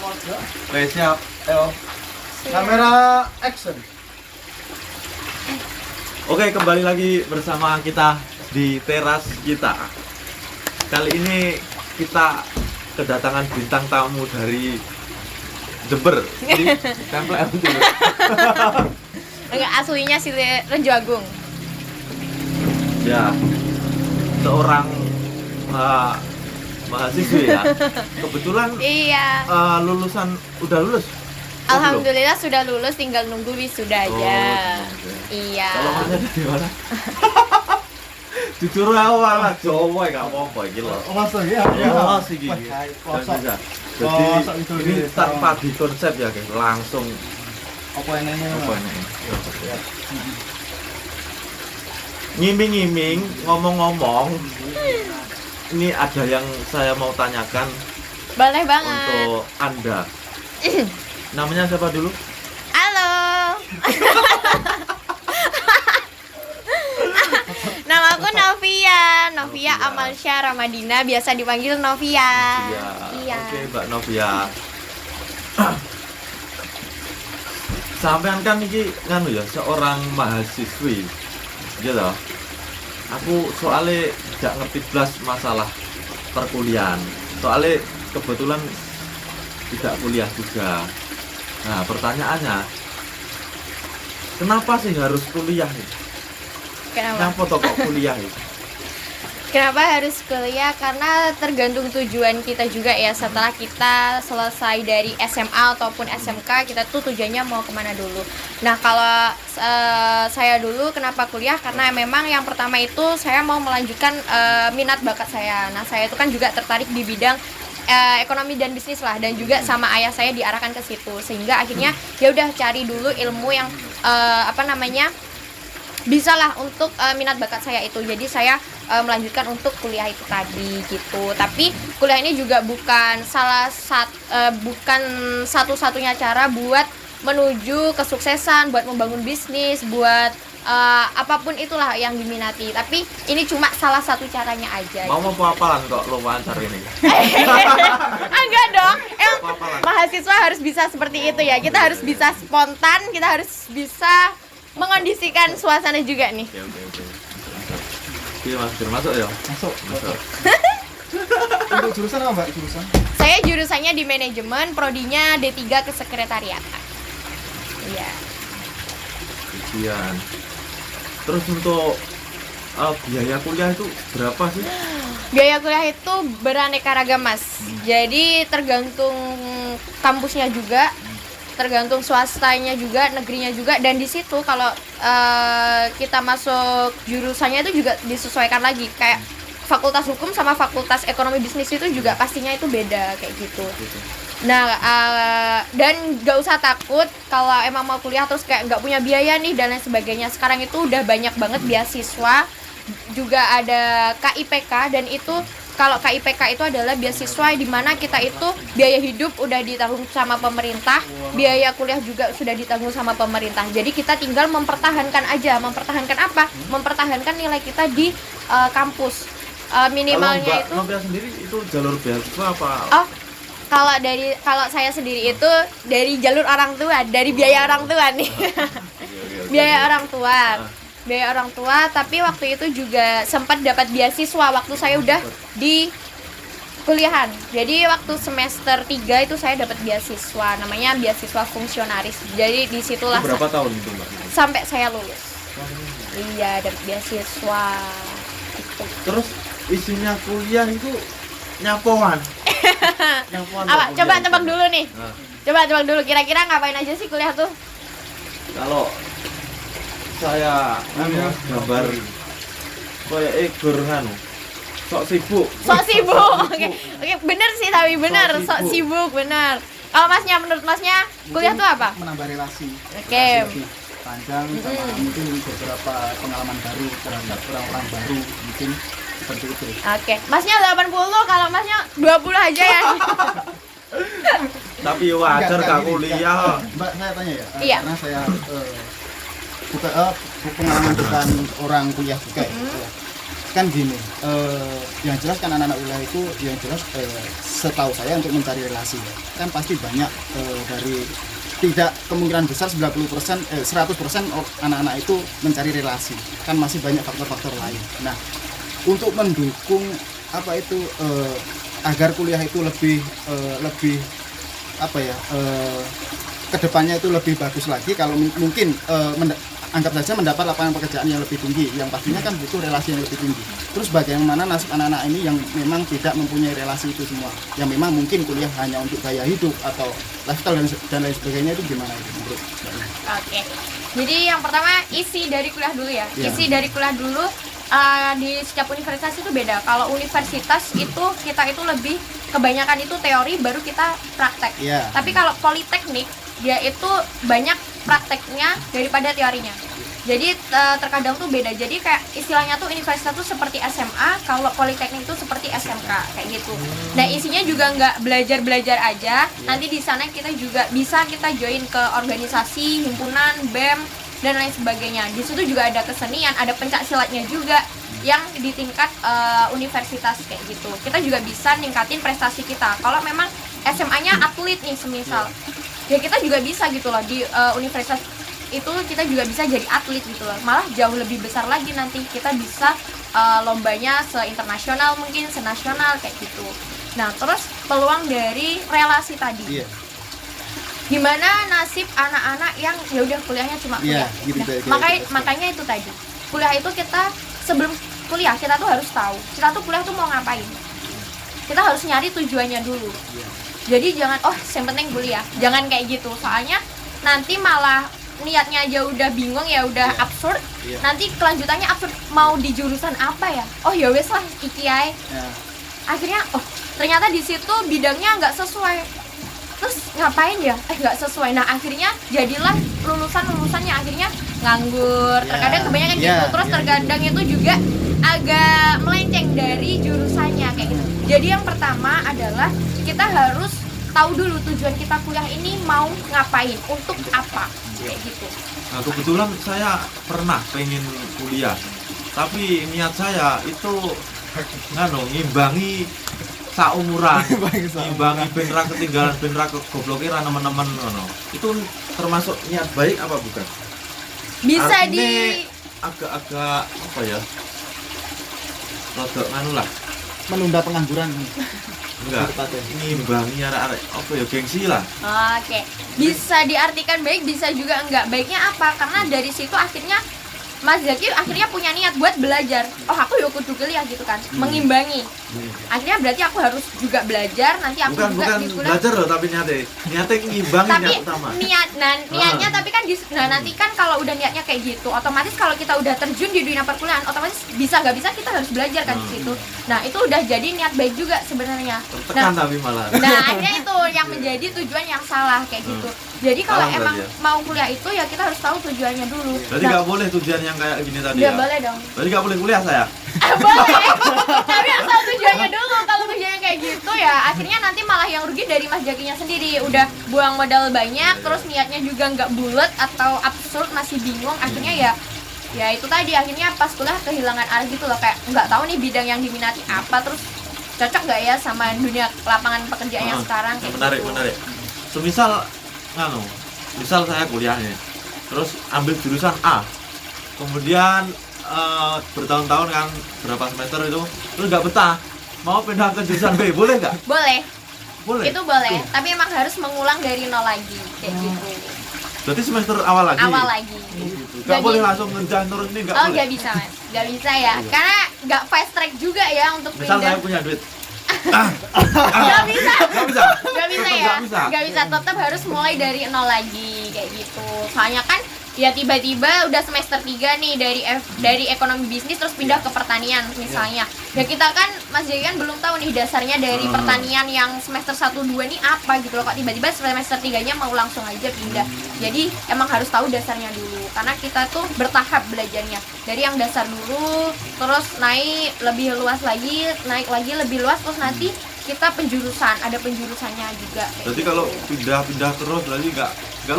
Oke, siap. Ayo. Kamera action. Oke, kembali lagi bersama kita di teras kita. Kali ini kita kedatangan bintang tamu dari Jember. Ini template apa tuh? Enggak, aslinya si Renjo Agung. Ya, seorang mahasiswi ya. Kebetulan Iya. lulusan udah lulus. Alhamdulillah sudah lulus, tinggal nunggu wisuda aja. Oke. Iya. Kalau masnya dari mana? Jujur aku malah Jawa gak apa-apa iki lho. Langsung ya. Oh, sih gini. Kosok. Bisa. Kosok Jadi itu ini dia. tanpa dikonsep ya guys, langsung Apa ini? apa ini? Ngiming-ngiming, ngomong-ngomong, ini ada yang saya mau tanyakan Boleh banget. untuk Anda. Namanya siapa dulu? Halo. Nama aku Novia Novia. Amalsyah Ramadina, biasa dipanggil Novia. Iya. Oke, Mbak Novia. Sampean kan iki nganu ya, seorang mahasiswi. Gitu. Aku soalnya gak ngerti belas masalah perkuliahan. Soalnya kebetulan tidak kuliah juga. Nah, pertanyaannya, kenapa sih harus kuliah nih? Kenapa? Kenapa toh kok kuliah nih? Kenapa harus kuliah? Karena tergantung tujuan kita juga ya. Setelah kita selesai dari SMA ataupun SMK, kita tuh tujuannya mau kemana dulu. Nah, kalau saya dulu kenapa kuliah? Karena memang yang pertama itu saya mau melanjutkan minat bakat saya. Nah, saya itu kan juga tertarik di bidang ekonomi dan bisnis lah, dan juga sama ayah saya diarahkan ke situ, sehingga akhirnya ya udah cari dulu ilmu yang bisa lah untuk minat bakat saya itu. Jadi saya melanjutkan untuk kuliah itu tadi gitu. Tapi kuliah ini juga bukan bukan satu-satunya cara buat menuju kesuksesan, buat membangun bisnis, buat apapun itulah yang diminati. Tapi ini cuma salah satu caranya aja. Mau apa-apaan kok lo wawancara ini? Enggak dong. Emang Apa-apaan? mahasiswa harus bisa seperti itu ya. Kita harus bisa spontan, kita harus bisa mengondisikan suasana juga nih. Oke. Iya, Mas, masuk ya? Masuk. Masuk. Untuk jurusan apa, Mbak? Jurusan? Saya jurusannya di manajemen, prodinya D3 kesekretariatan. Iya. Ujian. Terus untuk biaya kuliah itu berapa sih? Biaya kuliah itu beraneka ragam, Mas. Jadi tergantung kampusnya juga, tergantung swastanya juga, negerinya juga, dan di situ kalau kita masuk jurusannya itu juga disesuaikan lagi. Kayak fakultas hukum sama fakultas ekonomi bisnis itu juga pastinya itu beda kayak gitu. Nah, dan gak usah takut kalau emang mau kuliah terus kayak nggak punya biaya nih dan lain sebagainya. Sekarang itu udah banyak banget beasiswa, juga ada KIPK, dan itu kalau KIPK itu adalah beasiswa di mana kita itu biaya hidup udah ditanggung sama pemerintah, biaya kuliah juga sudah ditanggung sama pemerintah. Jadi kita tinggal mempertahankan aja. Mempertahankan apa? Mempertahankan nilai kita di kampus. Minimalnya itu. Kalau Mbak Novia sendiri itu jalur beasiswa apa? Oh, kalau saya sendiri itu dari jalur orang tua, dari biaya orang tua nih. Oke. Biaya orang tua. Biaya orang tua, tapi waktu itu juga sempat dapat beasiswa waktu saya udah di kuliahan. Jadi waktu semester 3 itu saya dapat beasiswa, namanya beasiswa fungsionaris. Jadi disitulah Itu berapa tahun itu, Mbak? sampai saya lulus. Iya, dapat beasiswa. Gitu. Terus isinya kuliah itu nyapoan. Nyapoan. Apa? kok Coba kuliah tebak itu? dulu nih. Nah, Coba tebak dulu, kira-kira ngapain aja sih kuliah tuh? kalau saya gambar kayak gur anu. Sok sibuk. Sok sibuk. Oke, bener sih, tapi bener, Sok sok sibuk. sibuk, bener. Kalau masnya, menurut masnya kuliah tuh apa? Menambah relasi. Oke. Relasi lebih panjang sama mungkin beberapa pengalaman baru terhadap orang-orang baru, mungkin seperti itu. Oke, masnya 80, kalau masnya 20 aja ya. Tapi wajar Enggak, gak gini, kuliah. enggak. Mbak, saya tanya ya. Iya. Karena saya pengalaman bukan orang kuliah juga. Gitu. kan gini, yang jelas kan anak-anak wilayah itu yang jelas setahu saya untuk mencari relasi kan pasti banyak, dari tidak kemungkinan besar 90%, 100% anak-anak itu mencari relasi, kan masih banyak faktor-faktor lain. Nah, untuk mendukung apa itu agar kuliah itu lebih apa ya, kedepannya itu lebih bagus lagi, kalau mungkin anggap saja mendapat lapangan pekerjaan yang lebih tinggi, yang pastinya kan butuh relasi yang lebih tinggi. Terus bagaimana nasib anak-anak ini yang memang tidak mempunyai relasi itu semua, yang memang mungkin kuliah hanya untuk gaya hidup atau lifestyle dan lain sebagainya, itu gimana itu menurut Mbak Ina? Oke. Jadi yang pertama isi dari kuliah dulu ya. Iya. Isi dari kuliah dulu di setiap universitas itu beda. Kalau universitas itu kita itu lebih kebanyakan itu teori baru kita praktek. Iya. Tapi kalau politeknik dia itu banyak prakteknya daripada teorinya. Jadi terkadang tuh beda. Jadi kayak istilahnya tuh universitas tuh seperti SMA, kalau politeknik itu seperti SMK kayak gitu. Nah isinya juga nggak belajar aja. Nanti di sana kita juga bisa kita join ke organisasi, himpunan, BEM dan lain sebagainya. Di situ juga ada kesenian, ada pencak silatnya juga yang di tingkat universitas kayak gitu. Kita juga bisa ningkatin prestasi kita. Kalau memang SMA-nya atlet nih semisal, ya kita juga bisa gitu loh di universitas itu kita juga bisa jadi atlet gitu loh, malah jauh lebih besar lagi nanti kita bisa lombanya se-internasional mungkin se-nasional kayak gitu. Nah terus peluang dari relasi tadi, Iya. gimana nasib anak-anak yang ya udah kuliahnya cuma kuliah. Iya, gitu, Nah, kayak makanya itu tadi kuliah itu kita sebelum kuliah kita tuh harus tahu kita tuh kuliah tuh mau ngapain, kita harus nyari tujuannya dulu. Iya. Jadi jangan yang penting kuliah, jangan kayak gitu. Soalnya nanti malah niatnya aja udah bingung ya udah Iya. absurd. Iya. Nanti kelanjutannya absurd, mau di jurusan apa ya? Oh ya wes lah iki ae. Ya. Akhirnya ternyata di situ bidangnya nggak sesuai. Terus ngapain ya? Nggak sesuai. Nah akhirnya jadilah lulusannya akhirnya nganggur. Ya. Terkadang kebanyakan Ya, gitu. Terus ya, terkadang itu juga agak melenceng dari jurusannya kayak gitu. Jadi yang pertama adalah kita harus tahu dulu tujuan kita kuliah ini mau ngapain, untuk apa kayak gitu. Nah kebetulan saya pernah pengen kuliah, tapi niat saya itu ngimbangi saumuran, ngimbangi ben ra ketinggalan, ben ra kegobloke ra nemen-nemen ngono. Itu termasuk niat baik apa bukan? Bisa Artinya agak-agak apa ya? Rodok nganu lah. Menunda pengangguran. Enggak, ngimbangi arek-arek apa ya, gengsi lah. Oke, bisa diartikan baik, bisa juga enggak. Baiknya apa? Karena dari situ akhirnya Mas Zaki akhirnya punya niat buat belajar. Oh aku ya kudu kuliah gitu kan, mengimbangi. Akhirnya berarti aku harus juga belajar, nanti aku Bukan juga di kuliah. belajar loh, tapi niatnya ngimbangi Tapi niat utama. niatnya tapi kan nanti kan kalau udah niatnya kayak gitu, otomatis kalau kita udah terjun di dunia perkuliahan, otomatis bisa nggak bisa kita harus belajar kan di situ. Nah itu udah jadi niat baik juga sebenarnya. Tertekan tapi malah. Nah akhirnya itu yang menjadi tujuan yang salah kayak gitu. Jadi kalau Salah emang berarti ya? mau kuliah itu ya kita harus tahu tujuannya dulu. Berarti nggak boleh tujuan yang kayak gini tadi Nggak ya? boleh dong. Berarti nggak boleh kuliah saya? Boleh, tapi harus tahu tujuannya dulu. Kalau tujuannya kayak gitu ya akhirnya nanti malah yang rugi dari Mas Jakinya sendiri. Udah buang modal banyak, terus niatnya juga nggak bulat atau absurd, masih bingung. Akhirnya ya itu tadi, akhirnya pas kuliah kehilangan arah gitu loh, kayak nggak tahu nih bidang yang diminati apa, terus cocok nggak ya sama dunia lapangan pekerjaan yang sekarang kayak menarik gitu. menarik. Semisal misal saya kuliah nih, terus ambil jurusan A, kemudian bertahun-tahun kan, berapa semester itu, terus nggak betah, mau pindah ke jurusan B, boleh nggak? Boleh, Boleh. itu boleh, tapi emang harus mengulang dari nol lagi kayak gitu. Berarti semester awal lagi. Awal lagi. Nggak Jadi- boleh langsung ngejalan turun ini, nggak Oh boleh. nggak bisa Mas, nggak bisa ya, karena nggak fast track juga ya untuk Misal pindah. saya punya duit. Nggak bisa. Nggak bisa. Nggak bisa Tetap ya, nggak bisa. nggak bisa, tetap harus mulai dari nol lagi kayak gitu. Soalnya kan ya tiba-tiba udah semester 3 nih dari ekonomi bisnis terus pindah ke pertanian misalnya. Ya kita kan Mas Jaki kan belum tahu nih dasarnya dari pertanian yang semester 1 2 nih apa gitu loh, kok tiba-tiba semester 3-nya mau langsung aja pindah. Jadi emang harus tahu dasarnya dulu, karena kita tuh bertahap belajarnya. Dari yang dasar dulu, terus naik lebih luas lagi, naik lagi lebih luas, terus nanti kita penjurusan, ada penjurusannya juga. Jadi kalau pindah terus berarti nggak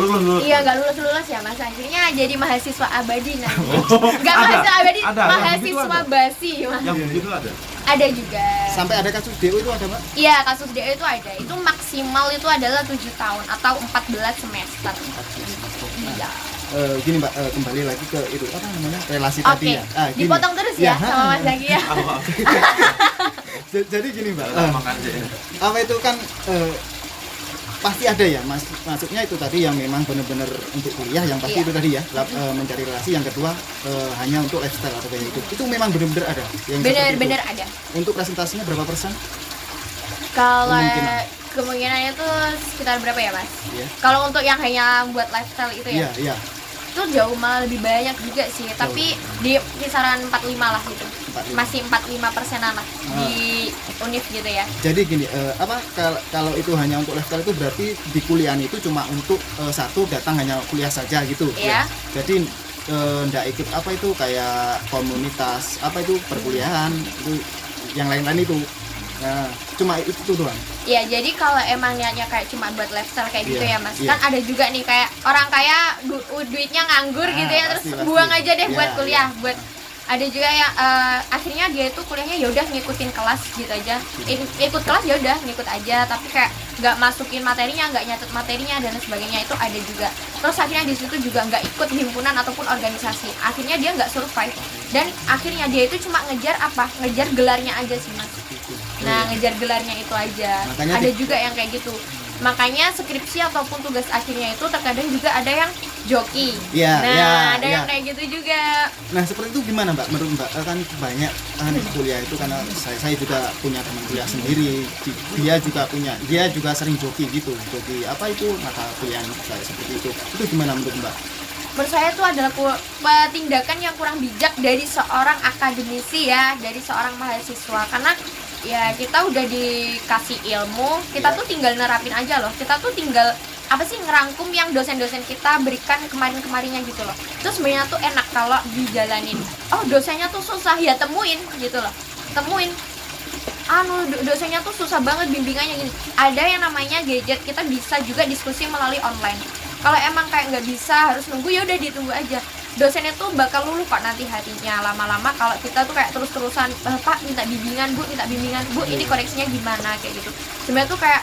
lulus. Iya, nggak lulus ya Mas. Akhirnya jadi mahasiswa abadi nanti. Oh, Nggak ada, mahasiswa abadi, ada, yang begitu mahasiswa ada. basi. Mas. Yang begitu ada. Ada juga. Sampai ada kasus DO itu ada, Mbak? Iya, kasus DO itu ada. Itu maksimal itu adalah 7 tahun atau 14 semester. Iya. Gini Mbak, kembali lagi ke itu apa namanya relasi Oke, tadi ya. Gini. dipotong terus ya Ya, sama Mas lagi ya. Jadi gini Mbak, Makan aja. apa itu kan pasti ada ya maksudnya itu tadi yang memang benar-benar untuk kuliah yang pasti Iya. itu tadi ya mencari relasi, yang kedua hanya untuk lifestyle atau kayak itu memang benar-benar ada yang seperti itu. Bener-bener ada. Untuk presentasinya berapa persen? Kalau Kemungkinan. kemungkinannya itu sekitar berapa ya Mas? Iya. Kalau untuk yang hanya buat lifestyle itu ya, Iya. itu jauh malah lebih banyak juga sih. Tapi di kisaran 45 lah gitu. 45. Masih 45%-an lah di univ gitu ya. Jadi gini, kalau itu hanya untuk lifestyle itu berarti di kuliah itu cuma untuk satu datang hanya kuliah saja gitu. Iya. Ya. Jadi ndak ikut apa itu kayak komunitas apa itu perkuliahan itu yang lain-lain itu. Nah, cuma itu doang. Iya, jadi kalau emang niatnya kayak cuma buat lifestyle kayak gitu Iya, ya Mas. iya. Kan ada juga nih kayak orang kaya duitnya nganggur Ah, gitu ya, pasti, terus pasti. buang aja deh Iya, buat kuliah, iya. buat ada juga yang akhirnya dia itu kuliahnya ya udah ngikutin kelas gitu aja. Ikut kelas ya udah ngikut aja, tapi kayak nggak masukin materinya, nggak nyatet materinya dan sebagainya, itu ada juga. Terus akhirnya di situ juga nggak ikut himpunan ataupun organisasi. Akhirnya dia nggak survive dan akhirnya dia itu cuma ngejar apa? Ngejar gelarnya aja sih Mas. Nah, ngejar gelarnya itu aja. Makanya Ada juga yang kayak gitu. Makanya skripsi ataupun tugas akhirnya itu terkadang juga ada yang joki. Iya, Nah, iya, ada iya. yang kayak gitu juga. Nah seperti itu gimana Mbak? Menurut Mbak kan banyak kan kuliah itu karena saya juga punya teman kuliah sendiri. Dia juga sering joki gitu. Joki apa itu mata kuliah saya seperti itu. Itu gimana menurut Mbak? Menurut saya itu adalah tindakan yang kurang bijak dari seorang akademisi ya, dari seorang mahasiswa. Karena ya kita udah dikasih ilmu, kita Iya. tuh tinggal nerapin aja loh. Kita tuh tinggal apa sih ngerangkum yang dosen-dosen kita berikan kemarin-kemarinnya gitu loh. Terus sebenarnya tuh enak kalau dijalanin. Oh, dosennya tuh susah ya, temuin gitu loh. Temuin. Dosennya tuh susah banget bimbingannya gini. Ada yang namanya gadget, kita bisa juga diskusi melalui online. Kalau emang kayak nggak bisa harus nunggu, ya udah ditunggu aja. Dosennya tuh bakal luluh kok nanti hatinya lama-lama kalau kita tuh kayak terus-terusan Pak minta bimbingan Bu ini koreksinya gimana kayak gitu. Sebenarnya tuh kayak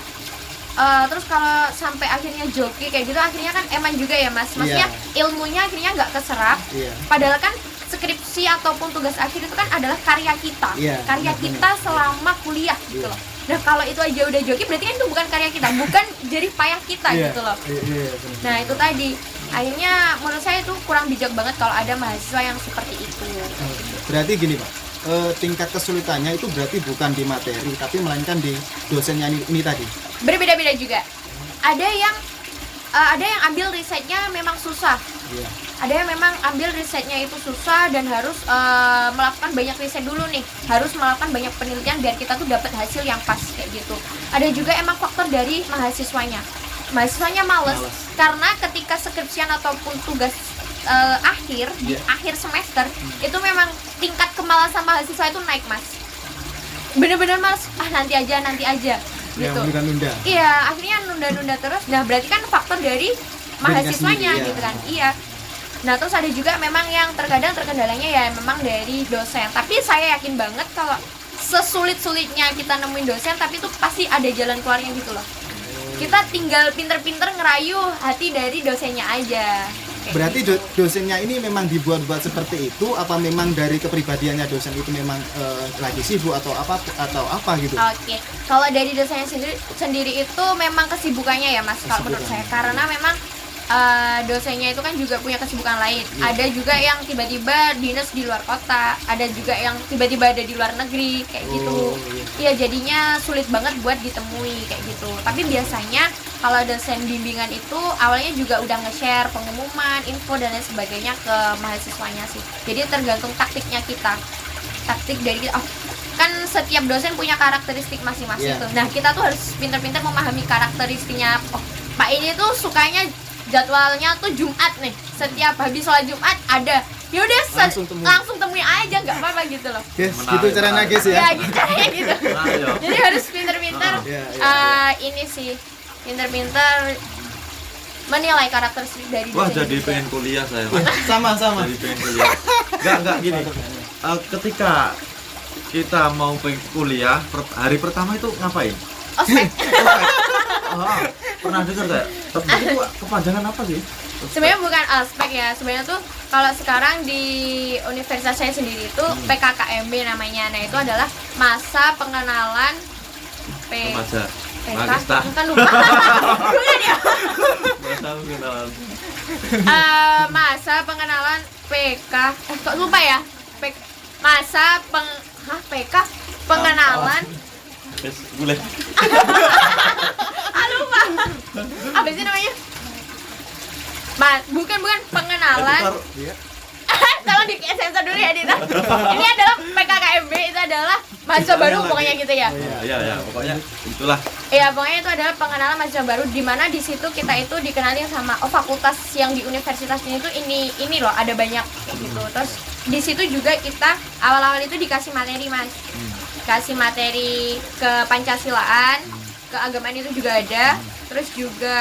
terus kalau sampai akhirnya joki kayak gitu, akhirnya kan emang juga ya Mas, maksudnya ilmunya akhirnya nggak keserap. Iya. Padahal kan skripsi ataupun tugas akhir itu kan adalah karya kita, Iya, karya benar, kita benar. selama kuliah gitu Iya. loh. Nah kalau itu aja udah joki, berarti kan itu bukan karya kita, bukan jerih payah kita gitu loh. Iya, Nah itu tadi, akhirnya menurut saya itu kurang bijak banget kalau ada mahasiswa yang seperti itu. Berarti gini Pak, tingkat kesulitannya itu berarti bukan di materi tapi melainkan di dosennya ini tadi. Berbeda-beda juga. Ada yang ambil risetnya memang susah. Iya. Ada yang memang ambil risetnya itu susah dan harus melakukan banyak riset dulu nih, harus melakukan banyak penelitian biar kita tuh dapat hasil yang pas kayak gitu. Ada juga emang faktor dari mahasiswanya males. Karena ketika skripsian ataupun tugas akhir di akhir semester itu memang tingkat kemalasan mahasiswa itu naik Mas, bener-bener Mas, nanti aja gitu. Nunda-nunda. Iya, akhirnya nunda-nunda terus. Nah, berarti kan faktor dari mahasiswanya sendiri, gitu kan. Iya. Nah, terus ada juga memang yang terkadang terkendalanya ya memang dari dosen. Tapi saya yakin banget kalau sesulit-sulitnya kita nemuin dosen, tapi itu pasti ada jalan keluarnya gitu loh. Kita tinggal pinter-pinter ngerayu hati dari dosennya aja. Kayak Berarti gitu. dosennya ini memang dibuat-buat seperti itu apa memang dari kepribadiannya dosen itu memang lagi sibuk atau apa gitu? Oke, kalau dari dosennya sendiri itu memang kesibukannya ya Mas, kalau menurut saya, karena memang dosennya itu kan juga punya kesibukan lain. Ada juga yang tiba-tiba dinas di luar kota, ada juga yang tiba-tiba ada di luar negeri kayak gitu. Iya, jadinya sulit banget buat ditemui kayak gitu. Tapi biasanya kalau dosen bimbingan itu awalnya juga udah nge-share pengumuman, info dan lain sebagainya ke mahasiswanya sih. Jadi tergantung taktiknya kita. Taktik dari kita. Kan setiap dosen punya karakteristik masing-masing tuh. Nah, kita tuh harus pintar-pintar memahami karakteristiknya. Pak ini tuh sukanya jadwalnya tuh Jumat nih. Setiap habis sholat Jumat ada ya udah Langsung temui. temui aja nggak apa-apa gitu loh. Guys, Menarik, gitu caranya menarik. guys ya. Ya gitu caranya gitu. Nah, ya. Jadi harus pinter-pinter Iya. ini sih, pinter-pinter menilai karakteristik dari Wah, dosen jadi juga. pengen kuliah saya. Sama-sama. Jadi pengen kuliah. Enggak gini. Ketika kita mau pengen kuliah, hari pertama itu ngapain? Ospek. Oh, pernah dengar saya. Tapi itu kepanjangan apa sih? Sebenarnya bukan aspek ya, sebenarnya tuh kalau sekarang di universitas saya sendiri itu PKKMB namanya. Nah itu adalah masa pengenalan Remaja. PK, Magista. bukan lupa. Bukan ya. Masa pengenalan. Masa pengenalan PK, kok lupa ya? Masa PK pengenalan. Wes, boleh. Lupa. Apa sih namanya? Bukan pengenalan. Iya. Tolong di sensor dulu ya Dita. Ini adalah PKKMB, itu adalah mahasiswa baru pokoknya gitu ya. Iya, pokoknya itulah. Iya, pokoknya itu adalah pengenalan mahasiswa baru di mana di situ kita itu dikenalin sama fakultas yang di universitas ini tuh ini loh, ada banyak kayak gitu. Terus di situ juga kita awal-awal itu dikasih materi, Mas. Kasih materi ke Pancasilaan, keagamaan itu juga ada. Terus juga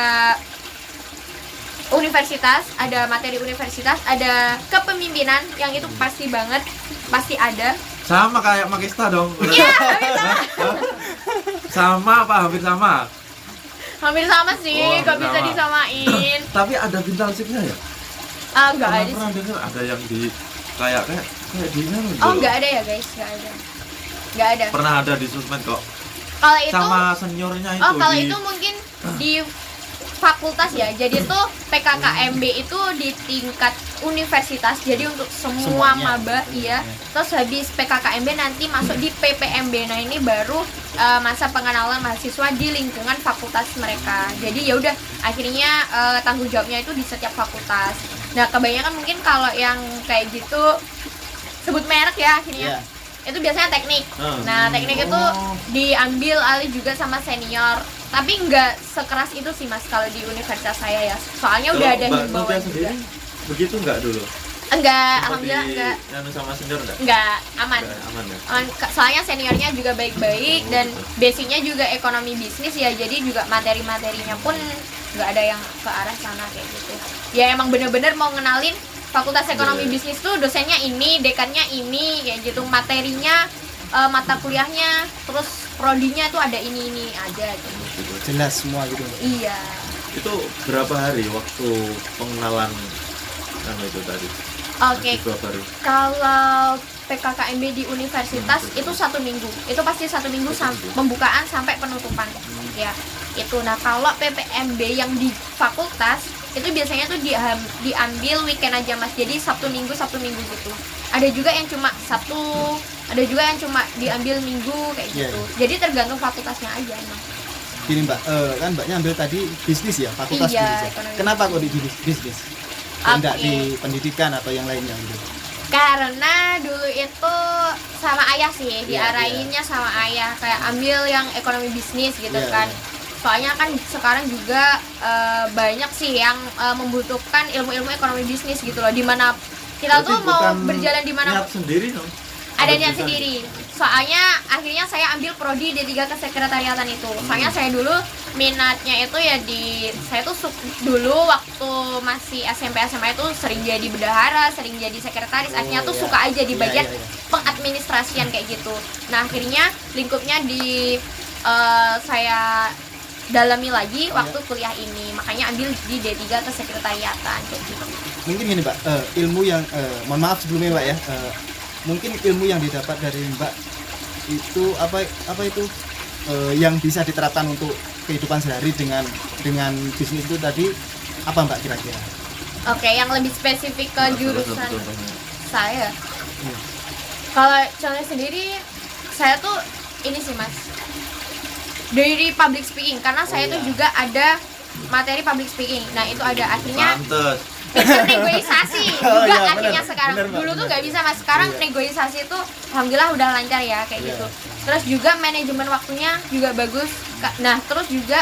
universitas, ada materi universitas, ada kepemimpinan yang itu pasti banget, pasti ada. Sama kayak Magista dong. Iya, hampir sama. Sama apa? Hampir sama. Hampir sama sih, Oh, gak hampir bisa sama. disamain. Tapi ada bintang sipnya ya? Enggak ada Pernah sih. dengar ada yang di kayak di mana Oh, dulu? enggak ada ya, guys, enggak ada. Enggak ada. Pernah ada di sosmed kok. Kalau itu Sama seniornya itu. oh, kalau di- itu mungkin di fakultas ya. Jadi tuh PKKMB itu di tingkat universitas. Jadi untuk semua Semuanya. maba iya. Terus habis PKKMB nanti masuk di PPMB. Nah, ini baru masa pengenalan mahasiswa di lingkungan fakultas mereka. Jadi ya udah akhirnya tanggung jawabnya itu di setiap fakultas. Nah, kebanyakan mungkin kalau yang kayak gitu sebut merek ya akhirnya. Iya. Itu biasanya teknik. Nah, teknik itu diambil alih juga sama senior. Tapi nggak sekeras itu sih, Mas, kalau di universitas saya ya. Soalnya udah ada Mbak himbauan Nopia juga. sendiri begitu enggak dulu? Enggak, Sempat alhamdulillah enggak. anu sama senior enggak? Enggak, aman. Enggak, aman ya. Aman. Soalnya seniornya juga baik-baik dan basicnya juga ekonomi bisnis ya. Jadi juga materi-materinya pun nggak ada yang ke arah sana kayak gitu. Ya emang bener-bener mau ngenalin Fakultas Ekonomi Iya. Bisnis tuh dosennya ini, dekannya ini, kayak gitu. Materinya, mata kuliahnya, terus prodinya tuh ada ini aja gitu. Jelas semua gitu. Iya. Itu berapa hari waktu pengenalan itu tadi? Oke, Mahasiswa baru. kalau PKKMB di universitas itu 1 minggu. Itu pasti 1 minggu pembukaan sampai penutupan. Ya, itu. Nah, kalau PPMB yang di fakultas itu biasanya tuh diambil weekend aja, Mas. Jadi Sabtu Minggu gitu. Ada juga yang cuma Sabtu, ada juga yang cuma diambil Minggu kayak Iya, gitu. Jadi tergantung fakultasnya aja, emang. Gini Mbak, kan Mbaknya ambil tadi bisnis ya, fakultas Iya, bisnis ya. ekonomi Kenapa kok di bisnis? Tidak Oke. di pendidikan atau yang lainnya gitu. Karena dulu itu sama ayah sih, Iya, diarahinnya sama ayah kayak ambil yang ekonomi bisnis gitu Iya, kan. iya. Soalnya kan sekarang juga banyak sih yang membutuhkan ilmu-ilmu ekonomi bisnis gitu loh. Dimana kita Berarti tuh mau bukan berjalan di mana niat sendiri dong. ada niat Bisa. sendiri. Soalnya akhirnya saya ambil prodi D3 Kesekretariatan itu. Soalnya saya dulu minatnya itu ya saya tuh dulu waktu masih SMP SMA itu sering jadi bendahara, sering jadi sekretaris. Akhirnya tuh iya. suka aja di Iya, bagian iya, iya. pengadministrasian kayak gitu. Nah, akhirnya lingkupnya di saya dalami lagi waktu kuliah ini. Makanya ambil di D3 Kesekretariatan kayak gitu. Mungkin gini Mbak, ilmu yang mohon maaf sebelumnya Mbak ya, mungkin ilmu yang didapat dari Mbak itu apa itu yang bisa diterapkan untuk kehidupan sehari dengan bisnis itu tadi apa Mbak kira-kira? Oke, yang lebih spesifik ke jurusan saya. Hmm. Kalau contohnya sendiri, saya tuh ini sih, Mas, dari public speaking, karena saya tuh iya. juga ada materi public speaking. Nah, itu ada akhirnya Pantes. negosiasi Oh, juga iya, akhirnya benar. sekarang. Benar, Mbak, Dulu tuh benar. nggak bisa, Mas. Sekarang Iya. negosiasi itu alhamdulillah udah lancar ya kayak Iya. gitu. Terus juga manajemen waktunya juga bagus. Nah, terus juga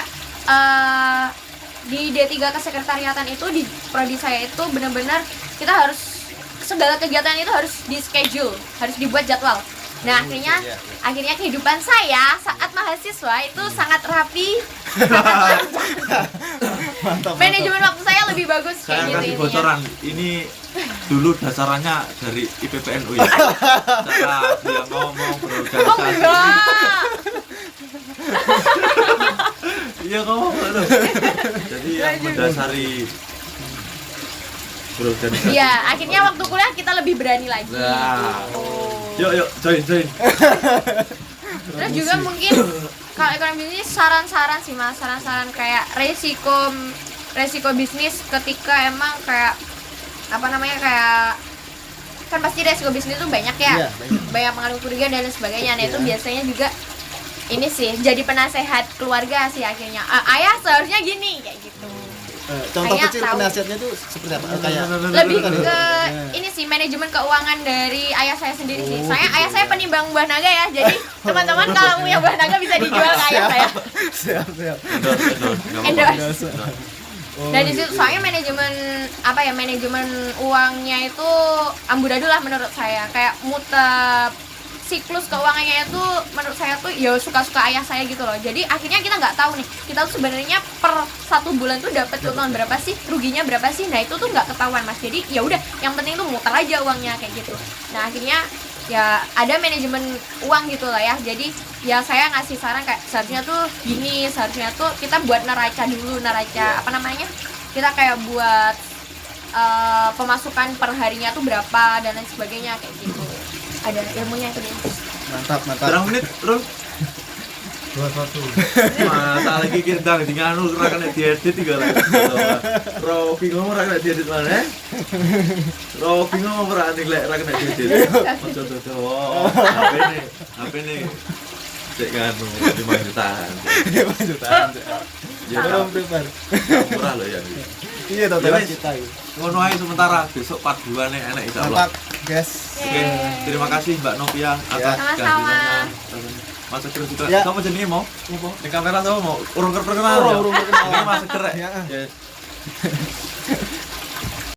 di D3 Kesekretariatan itu di prodi saya itu benar-benar kita harus segala kegiatan itu harus di schedule, harus dibuat jadwal. Nah akhirnya kehidupan saya saat mahasiswa itu sangat rapi, sangat Mantap. manajemen waktu saya lebih bagus Saya kayak gitu kasih intinya. bocoran, ini dulu dasarannya dari IPPNU ya. Cara dia ngomong Oh berorganisasi. enggak. Iya ngomong terus. Jadi yang mendasari berorganisasi. Iya, akhirnya waktu kuliah kita lebih berani lagi. Nah. Oh. Yuk join. Terus juga mungkin kalau ekonomi bisnis saran-saran sih mas, saran-saran kayak resiko bisnis ketika emang kayak apa namanya kayak kan pasti resiko bisnis itu banyak ya, Iya, banyak mengandung kerugian dan lain sebagainya. Nah itu Iya. biasanya juga ini sih jadi penasehat keluarga sih akhirnya. Ayah seharusnya gini kayak gitu. Contoh Kayak kecil tahu. penasihatnya itu seperti apa? Kayak Lebih Kan, ke ya. ini sih manajemen keuangan dari ayah saya sendiri sih. Oh, Soalnya gitu ayah saya ya. penimbang buah naga ya. Jadi teman-teman kalau punya buah naga bisa dijual ke ayah saya. siap. Endorse. Oh, Dan di situ gitu. soalnya manajemen uangnya itu amburadul lah menurut saya. Kayak muter siklus keuangannya itu menurut saya tuh ya suka-suka ayah saya gitu loh. Jadi akhirnya kita nggak tahu nih, kita tuh sebenarnya per 1 bulan tuh dapat keuntungan berapa sih, ruginya berapa sih. Nah itu tuh nggak ketahuan mas. Jadi ya udah, yang penting tuh muter aja uangnya kayak gitu. Nah akhirnya ya ada manajemen uang gitu lah ya. Jadi ya saya ngasih saran kayak seharusnya tuh gini, seharusnya tuh kita buat neraca dulu, neraca apa namanya, kita kayak buat pemasukan per harinya tuh berapa dan lain sebagainya kayak gitu. Ada ilmunya itu nih. Mantap. Berapa menit, Bro? 21. Masa lagi kita dengan anu ra kena diedit tiga lagi. Rofi ngomong ra kena diedit mana? Rofi ngomong ora kena diedit. Ojo ojo. HP ini. Cek kan 5 jutaan. Lanjutan. Ya Belum prepare. murah loh ya. Iya toh Ya, teras wes. kita. Ngono ae sementara, besok part 2 nih enak insyaallah. Mantap, guys. Oke, terima kasih Mbak Novia atas Sama-sama. kehadirannya. Mas Seger juga. Ya. Sama jenenge mau? Di kamera sama mau? Urung perkenalan ya. Urung perkenalan. Ini Mas Seger. Ya. Yes.